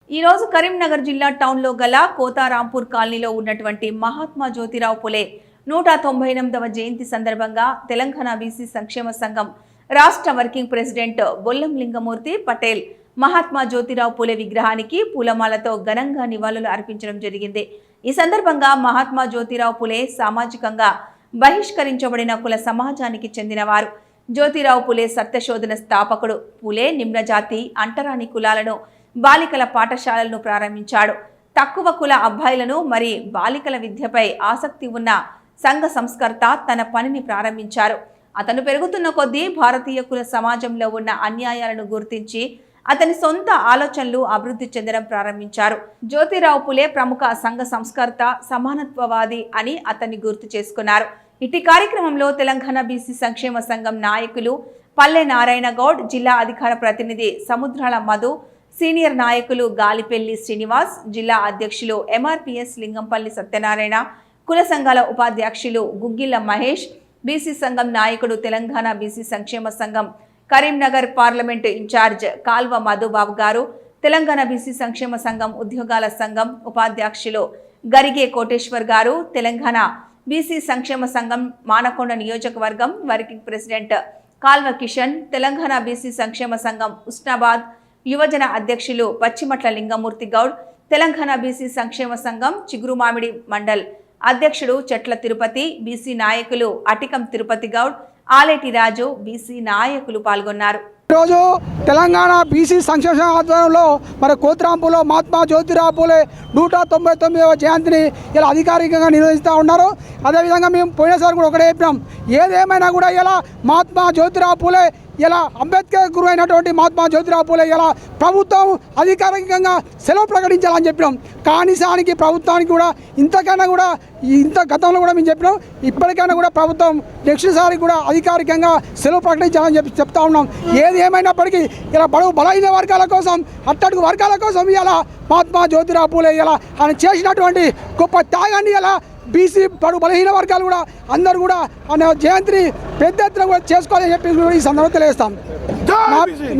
ఈ రోజు కరీంనగర్ జిల్లా టౌన్లో గల కోతారాంపూర్ కాలనీలో ఉన్నటువంటి మహాత్మా జ్యోతిరావు పులే 198వ జయంతి సందర్భంగా తెలంగాణ బీసీ సంక్షేమ సంఘం రాష్ట్ర వర్కింగ్ ప్రెసిడెంట్ బొల్లం లింగమూర్తి పటేల్ మహాత్మా జ్యోతిరావు పులే విగ్రహానికి పూలమాలతో ఘనంగా నివాళులు అర్పించడం జరిగింది। ఈ సందర్భంగా మహాత్మా జ్యోతిరావు పులే సామాజికంగా బహిష్కరించబడిన కుల సమాజానికి చెందినవారు। జ్యోతిరావు పులే సత్యశోధన స్థాపకుడు। పులే నిమ్నజాతి అంటరాని కులాలను బాలికల పాఠశాలలను ప్రారంభించాడు। తక్కువ కుల అబ్బాయిలను మరి బాలికల విద్యపై ఆసక్తి ఉన్న సంఘ సంస్కర్త తన పనిని ప్రారంభించారు। అతను పెరుగుతున్న కొద్దీ భారతీయ కుల సమాజంలో ఉన్న అన్యాయాలను గుర్తించి అతని సొంత ఆలోచనలు అభివృద్ధి చెందడం ప్రారంభించారు। జ్యోతిరావు పులే ప్రముఖ సంఘ సంస్కర్త, సమానత్వవాది అని అతన్ని గుర్తు చేసుకున్నారు। ఇటీ కార్యక్రమంలో తెలంగాణ బీసీ సంక్షేమ సంఘం నాయకులు పల్లె నారాయణ గౌడ్, జిల్లా అధికార ప్రతినిధి సముద్రాల మధు, సీనియర్ నాయకులు గాలిపెల్లి శ్రీనివాస్, జిల్లా అధ్యక్షులు ఎంఆర్పీఎస్ లింగంపల్లి సత్యనారాయణ, కుల సంఘాల ఉపాధ్యక్షులు గుగ్గిళ్ల మహేష్, బీసీ సంఘం నాయకుడు తెలంగాణ బీసీ సంక్షేమ సంఘం కరీంనగర్ పార్లమెంటు ఇన్ఛార్జ్ కాల్వ మధుబాబు గారు, తెలంగాణ బీసీ సంక్షేమ సంఘం ఉద్యోగాల సంఘం ఉపాధ్యక్షులు గరిగే కోటేశ్వర్ గారు, తెలంగాణ బీసీ సంక్షేమ సంఘం మానకొండ నియోజకవర్గం వర్కింగ్ ప్రెసిడెంట్ కాల్వ కిషన్, తెలంగాణ బీసీ సంక్షేమ సంఘం ఉస్నాబాద్ యువజన అధ్యక్షులు పచ్చిమట్ల లింగమూర్తి గౌడ్, తెలంగాణ బీసీ సంక్షేమ సంఘం చిగురుమామిడి మండల్ అధ్యక్షుడు చెట్ల తిరుపతి, బీసీ నాయకులు అటికం తిరుపతి గౌడ్, ఆలేటి రాజు, బీసీ నాయకులు పాల్గొన్నారు। ఈరోజు తెలంగాణ బీసీ సంక్షేమ ఆధ్వర్యంలో మరి కోతారాంపూర్లో మహాత్మా జ్యోతిరావు పులే 199వ జయంతిని ఇలా అధికారికంగా నిర్వహిస్తూ ఉన్నారు। అదేవిధంగా మేము పోయినసారి కూడా ఒకటే చెప్పినాం, ఏదేమైనా కూడా ఇలా మహాత్మా జ్యోతిరావు పులే ఇలా అంబేద్కర్ గురువు అయినటువంటి మహాత్మా జ్యోతిరావు పులే ఇలా ప్రభుత్వం అధికారికంగా సెలవు ప్రకటించాలని చెప్పినాం। కానిసానికి ప్రభుత్వానికి కూడా ఇంతకన్నా కూడా ఇంత గతంలో కూడా మేము చెప్పినాం, ఇప్పటికైనా కూడా ప్రభుత్వం నెక్స్ట్ సారి కూడా అధికారికంగా సెలవు ప్రకటించాలని చెప్తా ఉన్నాం। ఏది ఏమైనప్పటికీ ఇలా బడుగు బలహీన వర్గాల కోసం, అట్టడుగు వర్గాల కోసం ఇలా మహాత్మా జ్యోతిరావు పులే ఇలా ఆయన చేసినటువంటి గొప్ప త్యాగాన్ని ఇలా బీసీ బడుగు బలహీన వర్గాలు కూడా అందరూ కూడా ఆయన జయంతిని పెద్ద ఎత్తున కూడా చేసుకోవాలని చెప్పి ఈ సందర్భంగా తెలియజేస్తాం।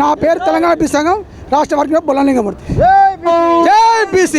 నా పేరు తెలంగాణ బీసీ సంఘం రాష్ట్ర వర్కింగ్ బొల్లం లింగమూర్తి। జై బీసీ।